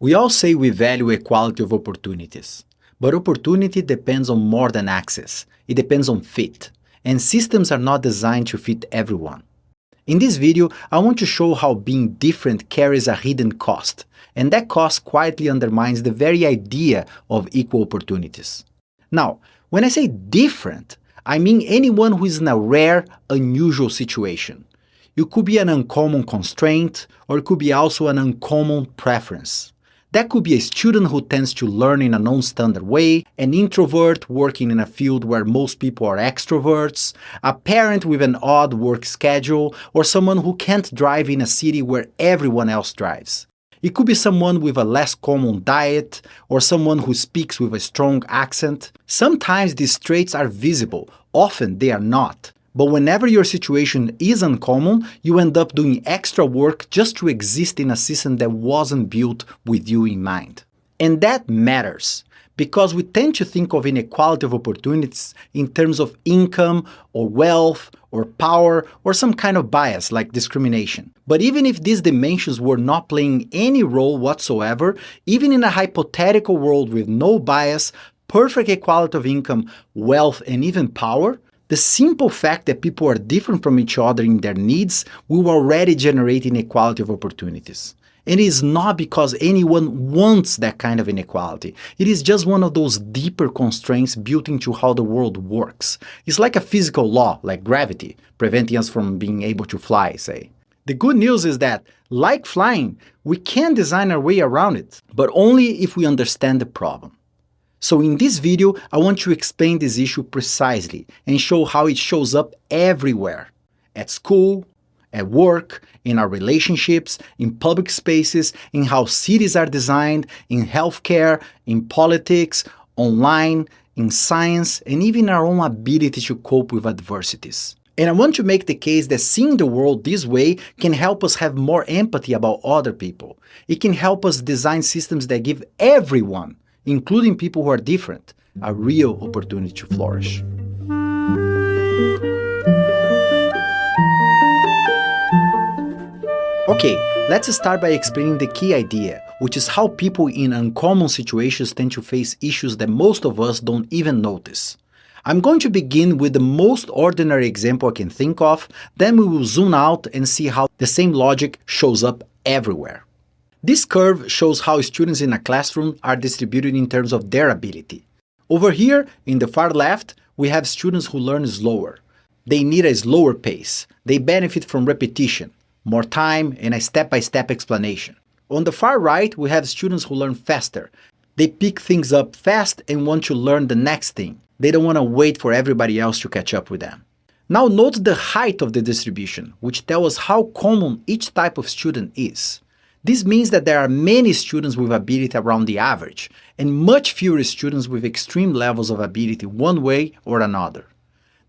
We all say we value equality of opportunities, but opportunity depends on more than access. It depends on fit, and systems are not designed to fit everyone. In this video, I want to show how being different carries a hidden cost, and that cost quietly undermines the very idea of equal opportunities. Now, when I say different, I mean anyone who is in a rare, unusual situation. It could be an uncommon constraint, or it could be also an uncommon preference. That could be a student who tends to learn in a non-standard way, an introvert working in a field where most people are extroverts, a parent with an odd work schedule, or someone who can't drive in a city where everyone else drives. It could be someone with a less common diet, or someone who speaks with a strong accent. Sometimes these traits are visible, often they are not. But whenever your situation is uncommon, you end up doing extra work just to exist in a system that wasn't built with you in mind. And that matters, because we tend to think of inequality of opportunities in terms of income or wealth or power or some kind of bias like discrimination. But even if these dimensions were not playing any role whatsoever, even in a hypothetical world with no bias, perfect equality of income, wealth, and even power, the simple fact that people are different from each other in their needs will already generate inequality of opportunities. And it is not because anyone wants that kind of inequality. It is just one of those deeper constraints built into how the world works. It's like a physical law, like gravity, preventing us from being able to fly, say. The good news is that, like flying, we can design our way around it, but only if we understand the problem. So in this video, I want to explain this issue precisely and show how it shows up everywhere. At school, at work, in our relationships, in public spaces, in how cities are designed, in healthcare, in politics, online, in science, and even our own ability to cope with adversities. And I want to make the case that seeing the world this way can help us have more empathy about other people. It can help us design systems that give everyone, including people who are different, a real opportunity to flourish. Okay, let's start by explaining the key idea, which is how people in uncommon situations tend to face issues that most of us don't even notice. I'm going to begin with the most ordinary example I can think of, then we will zoom out and see how the same logic shows up everywhere. This curve shows how students in a classroom are distributed in terms of their ability. Over here, in the far left, we have students who learn slower. They need a slower pace. They benefit from repetition, more time, and a step-by-step explanation. On the far right, we have students who learn faster. They pick things up fast and want to learn the next thing. They don't want to wait for everybody else to catch up with them. Now note the height of the distribution, which tells us how common each type of student is. This means that there are many students with ability around the average, and much fewer students with extreme levels of ability one way or another.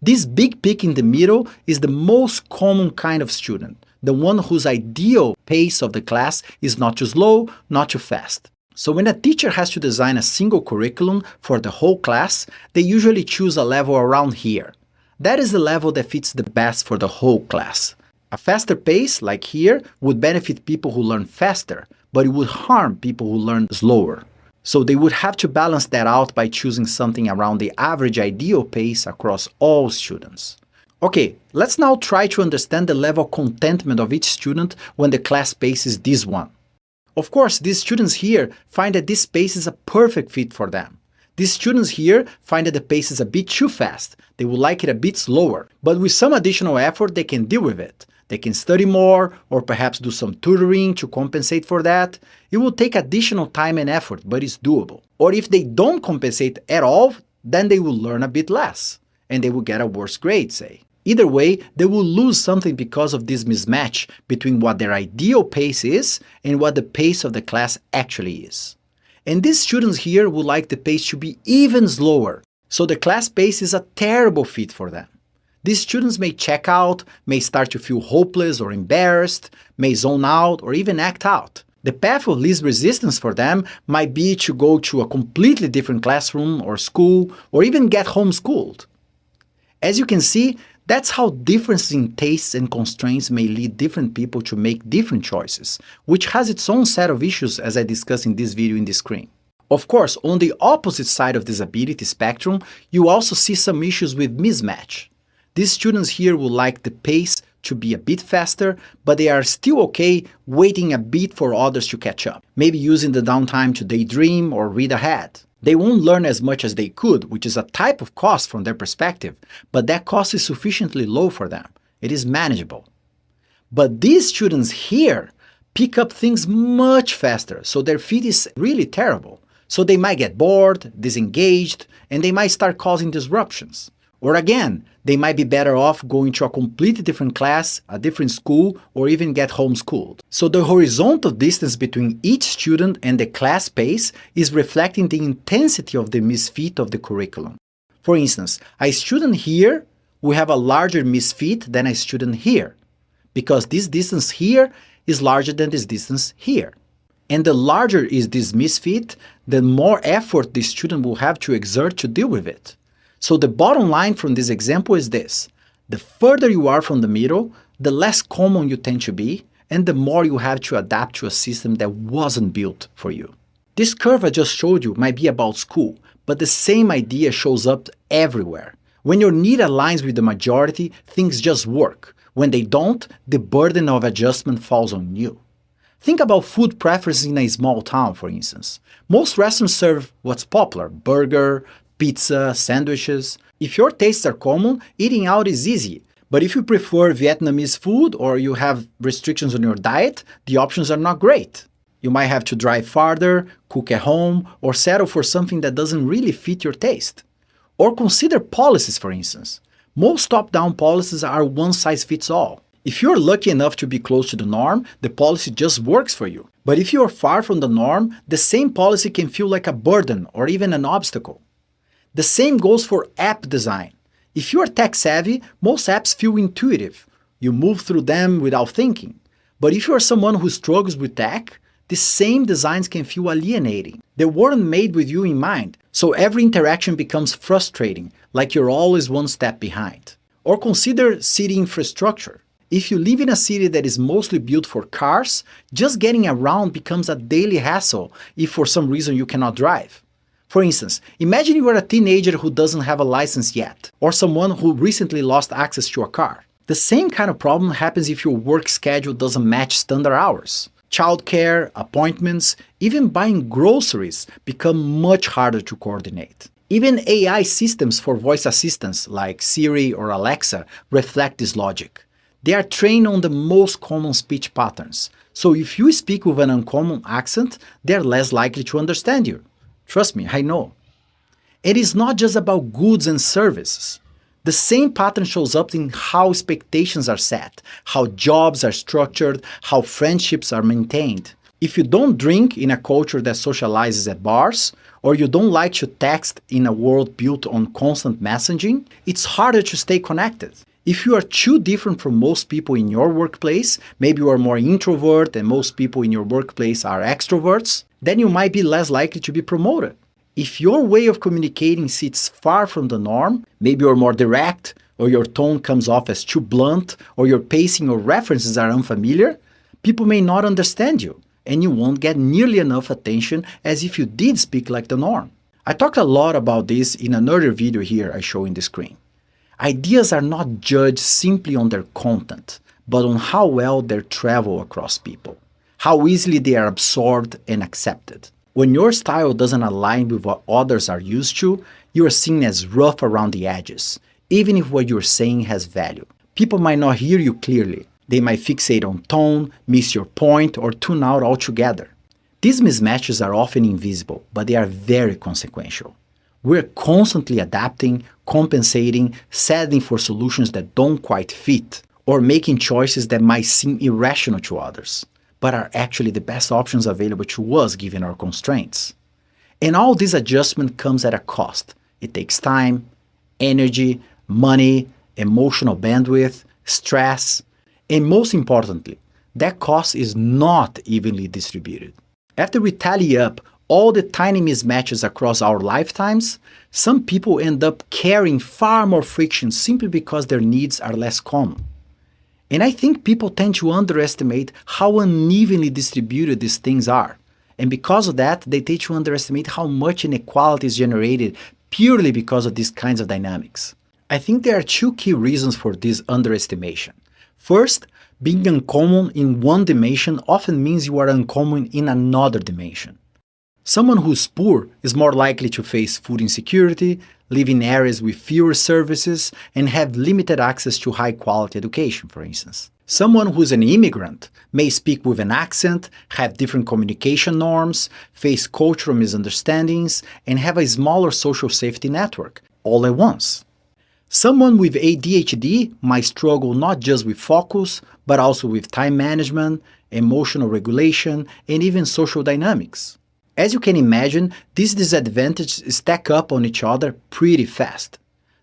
This big peak in the middle is the most common kind of student, the one whose ideal pace of the class is not too slow, not too fast. So when a teacher has to design a single curriculum for the whole class, they usually choose a level around here. That is the level that fits the best for the whole class. A faster pace, like here, would benefit people who learn faster, but it would harm people who learn slower. So they would have to balance that out by choosing something around the average ideal pace across all students. Okay, let's now try to understand the level of contentment of each student when the class pace is this one. Of course, these students here find that this pace is a perfect fit for them. These students here find that the pace is a bit too fast. They would like it a bit slower, but with some additional effort, they can deal with it. They can study more, or perhaps do some tutoring to compensate for that. It will take additional time and effort, but it's doable. Or if they don't compensate at all, then they will learn a bit less, and they will get a worse grade, say. Either way, they will lose something because of this mismatch between what their ideal pace is and what the pace of the class actually is. And these students here would like the pace to be even slower, so the class pace is a terrible fit for them. These students may check out, may start to feel hopeless or embarrassed, may zone out or even act out. The path of least resistance for them might be to go to a completely different classroom or school, or even get homeschooled. As you can see, That's how differences in tastes and constraints may lead different people to make different choices, which has its own set of issues as I discuss in this video in the screen. Of course, on the opposite side of this ability spectrum, you also see some issues with mismatch. These students here would like the pace to be a bit faster, but they are still okay waiting a bit for others to catch up, maybe using the downtime to daydream or read ahead. They won't learn as much as they could, which is a type of cost from their perspective, but that cost is sufficiently low for them. It is manageable. But these students here pick up things much faster, so their feed is really terrible. So they might get bored, disengaged, and they might start causing disruptions. Or again, they might be better off going to a completely different class, a different school, or even get homeschooled. So the horizontal distance between each student and the class pace is reflecting the intensity of the misfit of the curriculum. For instance, a student here will have a larger misfit than a student here, because this distance here is larger than this distance here. And the larger is this misfit, the more effort the student will have to exert to deal with it. So the bottom line from this example is this: the further you are from the middle, the less common you tend to be, and the more you have to adapt to a system that wasn't built for you. This curve I just showed you might be about school, but the same idea shows up everywhere. When your need aligns with the majority, things just work. When they don't, the burden of adjustment falls on you. Think about food preferences in a small town, for instance. Most restaurants serve what's popular: burger, pizza, sandwiches. If your tastes are common, eating out is easy. But if you prefer Vietnamese food or you have restrictions on your diet, the options are not great. You might have to drive farther, cook at home, or settle for something that doesn't really fit your taste. Or consider policies, for instance. Most top-down policies are one-size-fits-all. If you're lucky enough to be close to the norm, the policy just works for you. But if you're far from the norm, the same policy can feel like a burden or even an obstacle. The same goes for app design. If you're tech-savvy, most apps feel intuitive. You move through them without thinking. But if you're someone who struggles with tech, the same designs can feel alienating. They weren't made with you in mind, so every interaction becomes frustrating, like you're always one step behind. Or consider city infrastructure. If you live in a city that is mostly built for cars, just getting around becomes a daily hassle if for some reason you cannot drive. For instance, imagine you are a teenager who doesn't have a license yet, or someone who recently lost access to a car. The same kind of problem happens if your work schedule doesn't match standard hours. Childcare, appointments, even buying groceries become much harder to coordinate. Even AI systems for voice assistants like Siri or Alexa reflect this logic. They are trained on the most common speech patterns, so if you speak with an uncommon accent, they are less likely to understand you. Trust me, I know. It is not just about goods and services. The same pattern shows up in how expectations are set, how jobs are structured, how friendships are maintained. If you don't drink in a culture that socializes at bars, or you don't like to text in a world built on constant messaging, it's harder to stay connected. If you are too different from most people in your workplace, maybe you are more introvert and most people in your workplace are extroverts, then you might be less likely to be promoted. If your way of communicating sits far from the norm, maybe you're more direct, or your tone comes off as too blunt, or your pacing or references are unfamiliar, people may not understand you, and you won't get nearly enough attention as if you did speak like the norm. I talked a lot about this in another video here I show in the screen. Ideas are not judged simply on their content, but on how well they travel across people, how easily they are absorbed and accepted. When your style doesn't align with what others are used to, you are seen as rough around the edges, even if what you're saying has value. People might not hear you clearly. They might fixate on tone, miss your point, or tune out altogether. These mismatches are often invisible, but they are very consequential. We're constantly adapting, compensating, settling for solutions that don't quite fit, or making choices that might seem irrational to others, but are actually the best options available to us given our constraints. And all this adjustment comes at a cost. It takes time, energy, money, emotional bandwidth, stress, and most importantly, that cost is not evenly distributed. After we tally up all the tiny mismatches across our lifetimes, some people end up carrying far more friction simply because their needs are less common. And I think people tend to underestimate how unevenly distributed these things are. And because of that, they tend to underestimate how much inequality is generated purely because of these kinds of dynamics. I think there are two key reasons for this underestimation. First, being uncommon in one dimension often means you are uncommon in another dimension. Someone who's poor is more likely to face food insecurity, live in areas with fewer services, and have limited access to high-quality education, for instance. Someone who's an immigrant may speak with an accent, have different communication norms, face cultural misunderstandings, and have a smaller social safety network, all at once. Someone with ADHD might struggle not just with focus, but also with time management, emotional regulation, and even social dynamics. As you can imagine, these disadvantages stack up on each other pretty fast.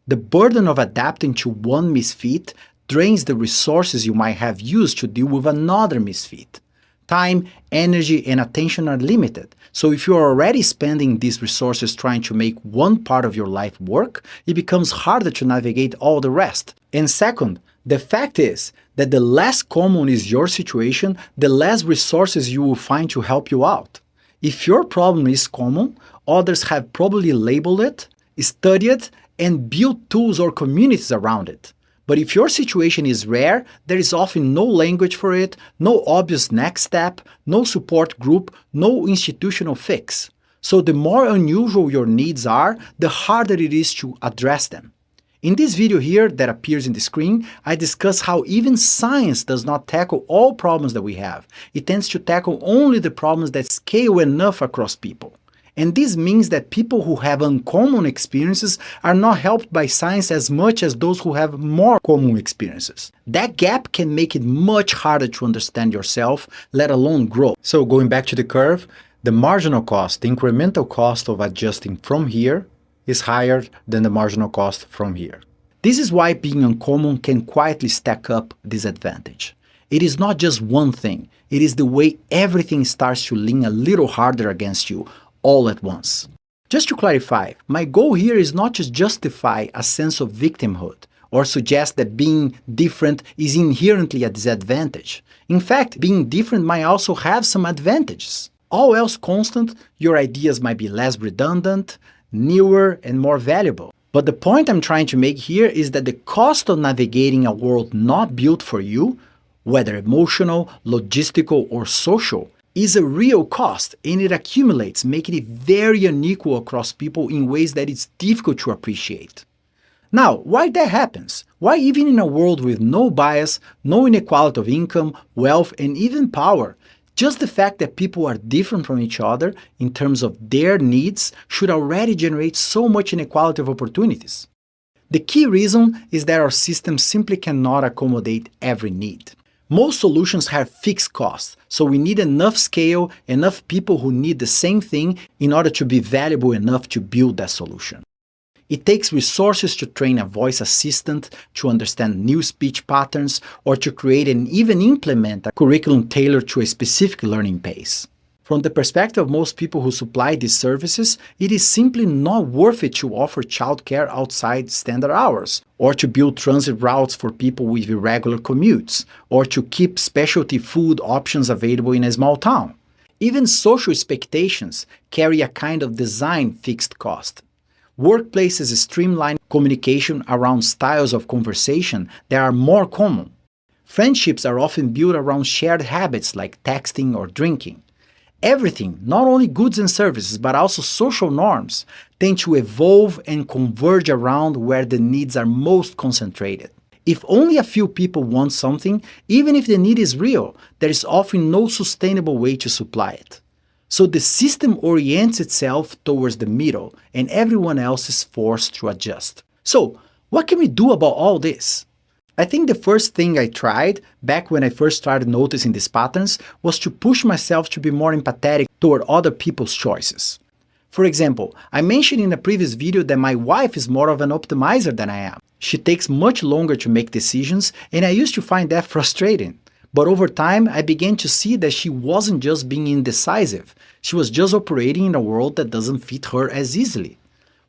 The burden of adapting to one misfit drains the resources you might have used to deal with another misfit. Time, energy, and attention are limited, so if you are already spending these resources trying to make one part of your life work, it becomes harder to navigate all the rest. And second, the fact is that the less common is your situation, the less resources you will find to help you out. If your problem is common, others have probably labeled it, studied it, and built tools or communities around it. But if your situation is rare, there is often no language for it, no obvious next step, no support group, no institutional fix. So the more unusual your needs are, the harder it is to address them. In this video here that appears in the screen, I discuss how even science does not tackle all problems that we have. It tends to tackle only the problems that scale enough across people. And this means that people who have uncommon experiences are not helped by science as much as those who have more common experiences. That gap can make it much harder to understand yourself, let alone grow. So going back to the curve, the marginal cost, the incremental cost of adjusting from here is higher than the marginal cost from here. This is why being uncommon can quietly stack up disadvantage. It is not just one thing, it is the way everything starts to lean a little harder against you all at once. Just to clarify, my goal here is not to justify a sense of victimhood or suggest that being different is inherently a disadvantage. In fact, being different might also have some advantages. All else constant, your ideas might be less redundant, newer, and more valuable. But the point I'm trying to make here is that the cost of navigating a world not built for you, whether emotional, logistical, or social, is a real cost, and it accumulates, making it very unequal across people in ways that it's difficult to appreciate. Now, why that happens? Why even in a world with no bias, no inequality of income, wealth, and even power, just the fact that people are different from each other in terms of their needs should already generate so much inequality of opportunities? The key reason is that our system simply cannot accommodate every need. Most solutions have fixed costs, so we need enough scale, enough people who need the same thing in order to be valuable enough to build that solution. It takes resources to train a voice assistant, to understand new speech patterns, or to create and even implement a curriculum tailored to a specific learning pace. From the perspective of most people who supply these services, it is simply not worth it to offer childcare outside standard hours, or to build transit routes for people with irregular commutes, or to keep specialty food options available in a small town. Even social expectations carry a kind of design fixed cost. Workplaces streamline communication around styles of conversation that are more common. Friendships are often built around shared habits like texting or drinking. Everything, not only goods and services, but also social norms, tend to evolve and converge around where the needs are most concentrated. If only a few people want something, even if the need is real, there is often no sustainable way to supply it. So the system orients itself towards the middle, and everyone else is forced to adjust. So, what can we do about all this? I think the first thing I tried, back when I first started noticing these patterns, was to push myself to be more empathetic toward other people's choices. For example, I mentioned in a previous video that my wife is more of an optimizer than I am. She takes much longer to make decisions, and I used to find that frustrating. But over time, I began to see that she wasn't just being indecisive. She was just operating in a world that doesn't fit her as easily.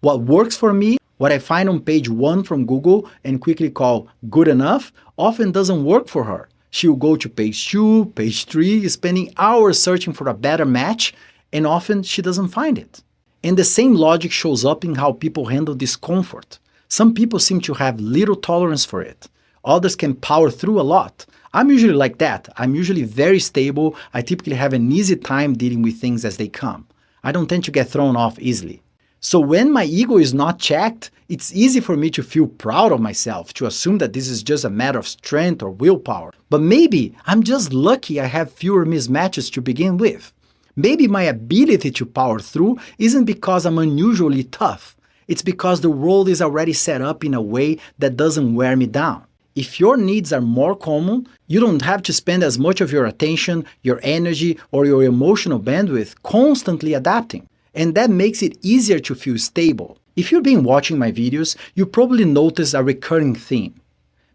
What works for me, what I find on page 1 from Google and quickly call good enough, often doesn't work for her. She'll go to page 2, page 3, spending hours searching for a better match, and often she doesn't find it. And the same logic shows up in how people handle discomfort. Some people seem to have little tolerance for it. Others can power through a lot. I'm usually like that. I'm usually very stable. I typically have an easy time dealing with things as they come. I don't tend to get thrown off easily. So when my ego is not checked, it's easy for me to feel proud of myself, to assume that this is just a matter of strength or willpower. But maybe I'm just lucky I have fewer mismatches to begin with. Maybe my ability to power through isn't because I'm unusually tough. It's because the world is already set up in a way that doesn't wear me down. If your needs are more common, you don't have to spend as much of your attention, your energy, or your emotional bandwidth constantly adapting. And that makes it easier to feel stable. If you've been watching my videos, you probably noticed a recurring theme.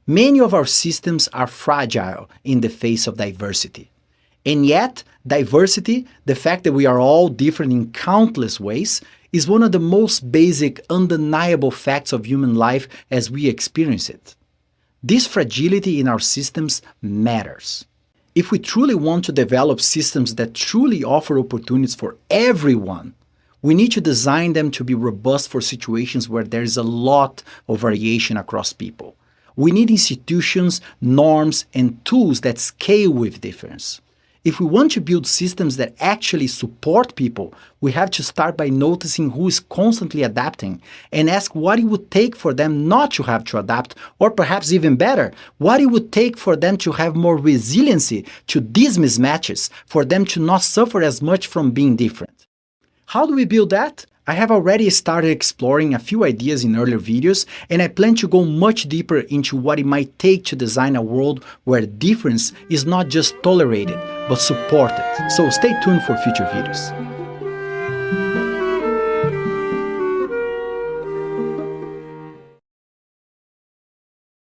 Many of our systems are fragile in the face of diversity. And yet, diversity, the fact that we are all different in countless ways, is one of the most basic, undeniable facts of human life as we experience it. This fragility in our systems matters. If we truly want to develop systems that truly offer opportunities for everyone, we need to design them to be robust for situations where there is a lot of variation across people. We need institutions, norms, and tools that scale with difference. If we want to build systems that actually support people, we have to start by noticing who is constantly adapting and ask what it would take for them not to have to adapt, or perhaps even better, what it would take for them to have more resiliency to these mismatches, for them to not suffer as much from being different. How do we build that? I have already started exploring a few ideas in earlier videos, and I plan to go much deeper into what it might take to design a world where difference is not just tolerated, but supported. So stay tuned for future videos.